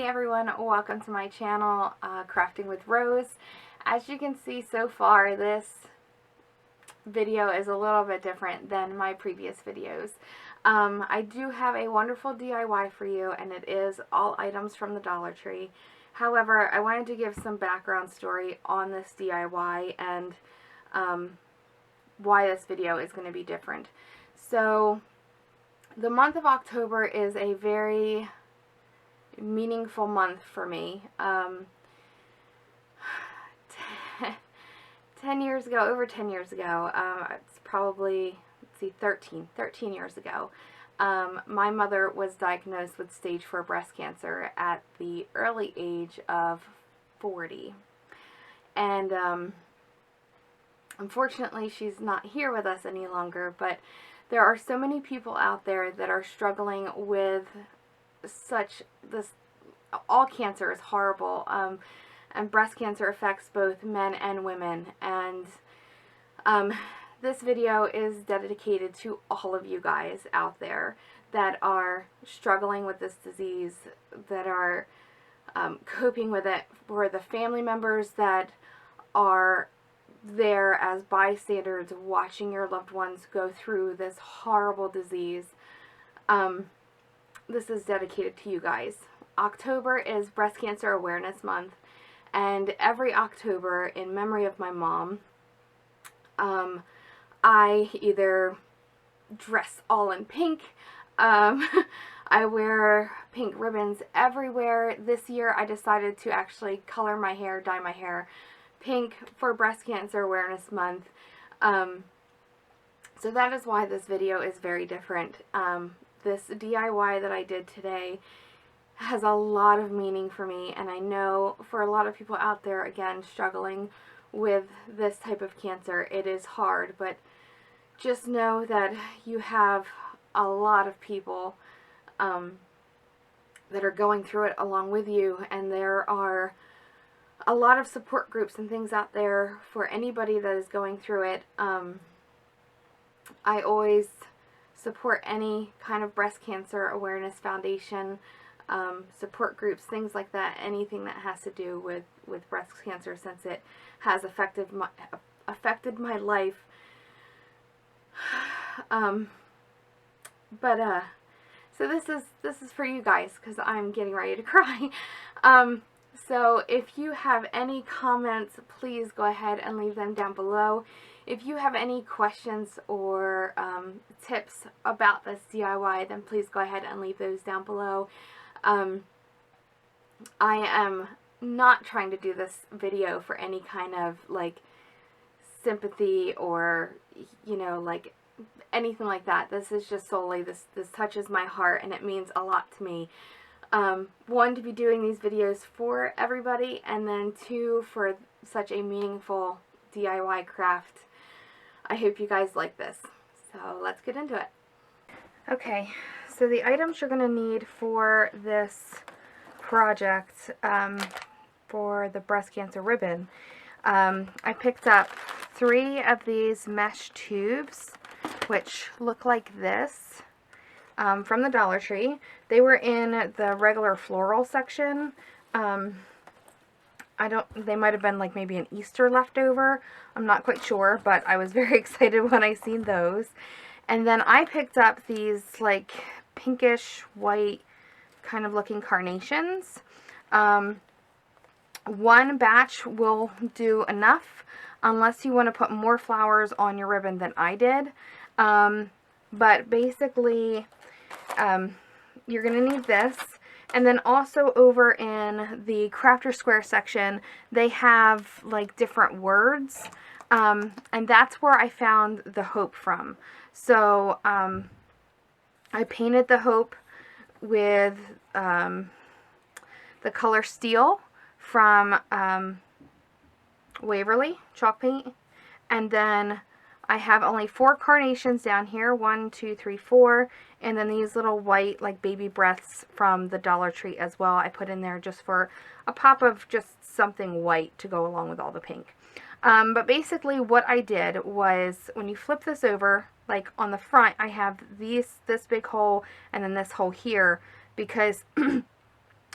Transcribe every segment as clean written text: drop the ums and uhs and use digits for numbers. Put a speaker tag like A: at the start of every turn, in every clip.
A: Hey everyone, welcome to my channel, Crafting with Rose. As you can see so far, this video is a little bit different than my previous videos. I do have a wonderful DIY for you, and it is all items from the Dollar Tree. However, I wanted to give some background story on this DIY and why this video is going to be different. So, the month of October is a very meaningful month for me. 10 years ago, over 10 years ago, it's probably, let's see, 13 years ago, my mother was diagnosed with stage 4 breast cancer at the early age of 40. And unfortunately, she's not here with us any longer, but there are so many people out there that are struggling with all cancer is horrible, and breast cancer affects both men and women, and this video is dedicated to all of you guys out there that are struggling with this disease, that are coping with it, for the family members that are there as bystanders watching your loved ones go through this horrible disease. This is dedicated to you guys. October is Breast Cancer Awareness Month, and every October, in memory of my mom, I either dress all in pink, I wear pink ribbons everywhere. This year I decided to actually color my hair, dye my hair pink for Breast Cancer Awareness Month. So that is why this video is very different. This DIY that I did today has a lot of meaning for me, and I know for a lot of people out there, again, struggling with this type of cancer, it is hard, but just know that you have a lot of people that are going through it along with you, and there are a lot of support groups and things out there for anybody that is going through it. I always support any kind of breast cancer awareness foundation, support groups, things like that, anything that has to do with breast cancer, since it has affected my life. So this is for you guys, because I'm getting ready to cry. So if you have any comments, please go ahead and leave them down below. If you have any questions or tips about this DIY, then please go ahead and leave those down below. I am not trying to do this video for any kind of like sympathy or, you know, like anything like that. This is just solely, this touches my heart, and it means a lot to me. One, to be doing these videos for everybody, and then two, for such a meaningful DIY craft. I hope you guys like this. So let's get into it. Okay, so the items you're going to need for this project, for the breast cancer ribbon, I picked up 3 of these mesh tubes, which look like this, from the Dollar Tree. They were in the regular floral section. They might have been like maybe an Easter leftover. I'm not quite sure, but I was very excited when I seen those. And then I picked up these like pinkish white kind of looking carnations. One batch will do enough, unless you want to put more flowers on your ribbon than I did. But basically, you're going to need this. And then also over in the Crafter Square section, they have like different words. And that's where I found the hope from. So I painted the hope with the color Steel from Waverly chalk paint. And then I have only 4 carnations down here, 1, 2, 3, 4, and then these little white like baby breaths from the Dollar Tree as well. I put in there just for a pop of just something white to go along with all the pink. But basically what I did was, when you flip this over, like on the front, I have this big hole and then this hole here, because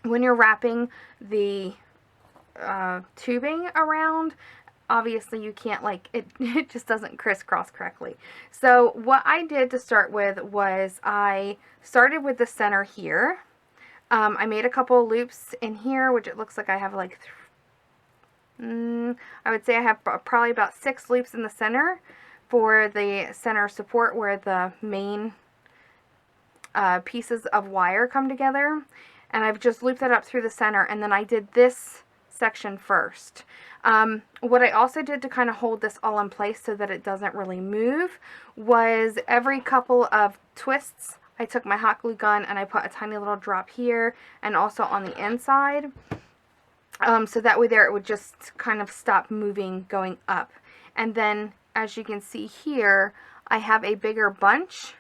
A: when you're wrapping the tubing around, obviously you can't, like, it just doesn't crisscross correctly. So what I did to start with was I started with the center here. I made a couple of loops in here, which it looks like I have like, I would say I have probably about 6 loops in the center for the center support where the main pieces of wire come together. And I've just looped that up through the center, and then I did this section first. What I also did to kind of hold this all in place so that it doesn't really move was every couple of twists I took my hot glue gun and I put a tiny little drop here and also on the inside, so that way there it would just kind of stop moving going up. And then as you can see here, I have a bigger bunch,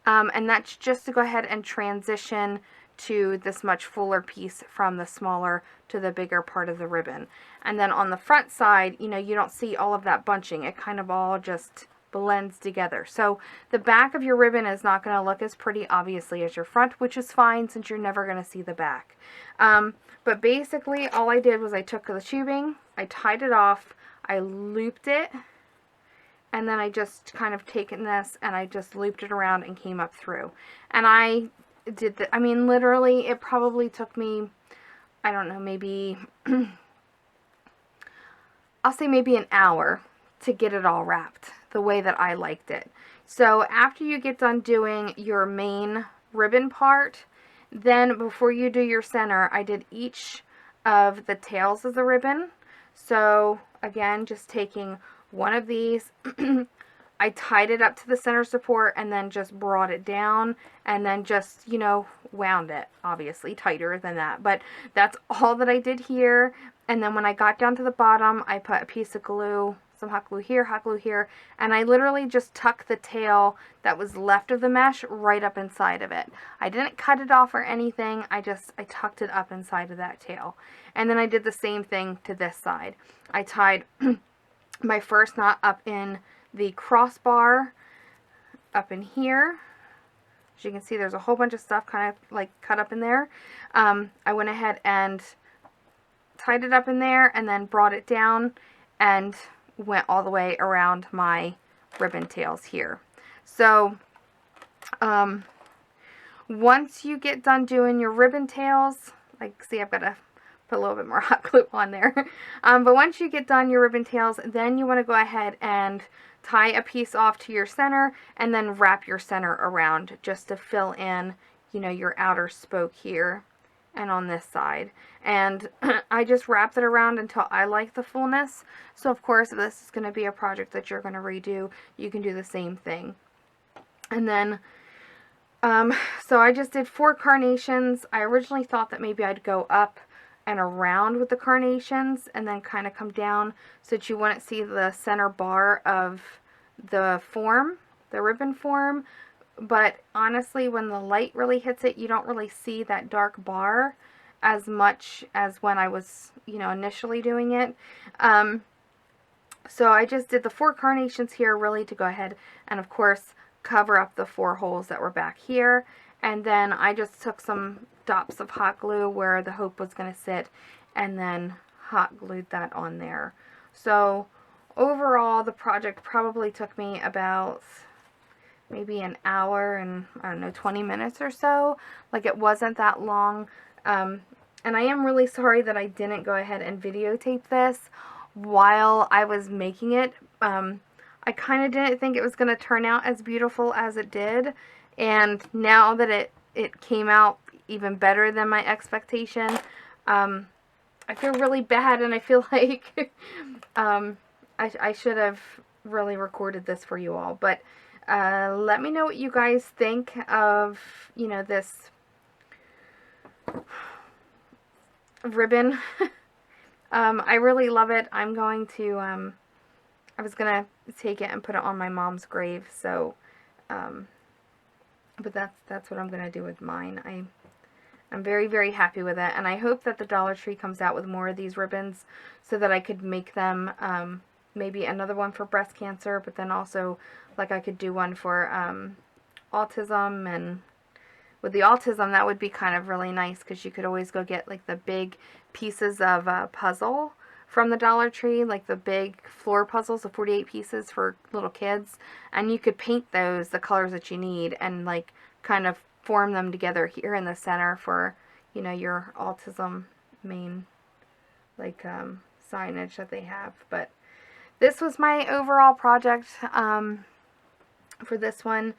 A: and that's just to go ahead and transition to this much fuller piece from the smaller to the bigger part of the ribbon. And then on the front side, you know, you don't see all of that bunching. It kind of all just blends together. So the back of your ribbon is not going to look as pretty, obviously, as your front, which is fine since you're never going to see the back. But basically, all I did was I took the tubing, I tied it off, I looped it, and then I just kind of taken this and I just looped it around and came up through. And I did the, I mean, literally, it probably took me, I don't know, maybe, I'll say maybe an hour to get it all wrapped the way that I liked it. So after you get done doing your main ribbon part, then before you do your center, I did each of the tails of the ribbon. So again, just taking one of these, I tied it up to the center support and then just brought it down and then just, you know, wound it, obviously tighter than that. But that's all that I did here. And then when I got down to the bottom, I put a piece of glue, some hot glue here, and I literally just tucked the tail that was left of the mesh right up inside of it. I didn't cut it off or anything, I tucked it up inside of that tail. And then I did the same thing to this side. I tied my first knot up in the crossbar up in here. As you can see, there's a whole bunch of stuff kind of like cut up in there. I went ahead and tied it up in there and then brought it down and went all the way around my ribbon tails here. So once you get done doing your ribbon tails, like, see, I've got to put a little bit more hot glue on there. But once you get done your ribbon tails, then you want to go ahead and tie a piece off to your center and then wrap your center around just to fill in, you know, your outer spoke here and on this side. And I just wrapped it around until I like the fullness. So of course, if this is going to be a project that you're going to redo, you can do the same thing. And then so I just did 4 carnations. I originally thought that maybe I'd go up and around with the carnations and then kind of come down so that you wouldn't see the center bar of the form, the ribbon form. But honestly, when the light really hits it, you don't really see that dark bar as much as when I was, you know, initially doing it. So I just did the 4 carnations here really to go ahead and of course cover up the 4 holes that were back here. And then I just took some dots of hot glue where the hope was going to sit and then hot glued that on there. So overall, the project probably took me about maybe an hour and, I don't know, 20 minutes or so. Like, it wasn't that long. And I am really sorry that I didn't go ahead and videotape this while I was making it. I kind of didn't think it was going to turn out as beautiful as it did. And now that it came out even better than my expectation, I feel really bad, and I feel like I should have really recorded this for you all. But let me know what you guys think of, you know, this ribbon. I really love it. I'm going to, I was going to take it and put it on my mom's grave, so, but that's what I'm going to do with mine. I'm very, very happy with it, and I hope that the Dollar Tree comes out with more of these ribbons so that I could make them, maybe another one for breast cancer, but then also, like, I could do one for autism and with the autism, that would be kind of really nice, because you could always go get like the big pieces of puzzle from the Dollar Tree, like the big floor puzzles, the 48 pieces for little kids, and you could paint those the colors that you need and like kind of form them together here in the center for, you know, your autism main like signage that they have. But this was my overall project for this one,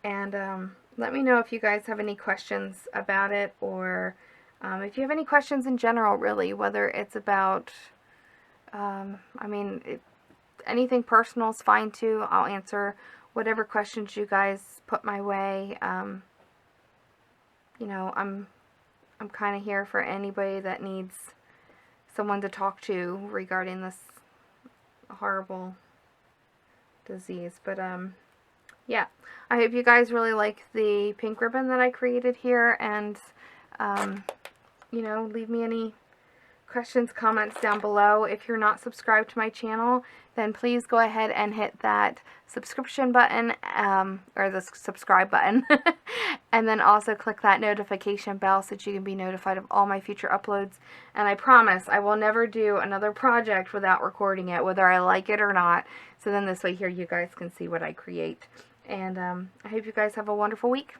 A: and let me know if you guys have any questions about it, or if you have any questions in general, really, whether it's about I mean, anything personal is fine too. I'll answer whatever questions you guys put my way. You know, I'm kind of here for anybody that needs someone to talk to regarding this horrible disease. But yeah, I hope you guys really like the pink ribbon that I created here, and you know, leave me any questions, comments down below. If you're not subscribed to my channel, then please go ahead and hit that subscription button, or the subscribe button, and then also click that notification bell so that you can be notified of all my future uploads. And I promise I will never do another project without recording it, whether I like it or not. So then this way here you guys can see what I create. And I hope you guys have a wonderful week.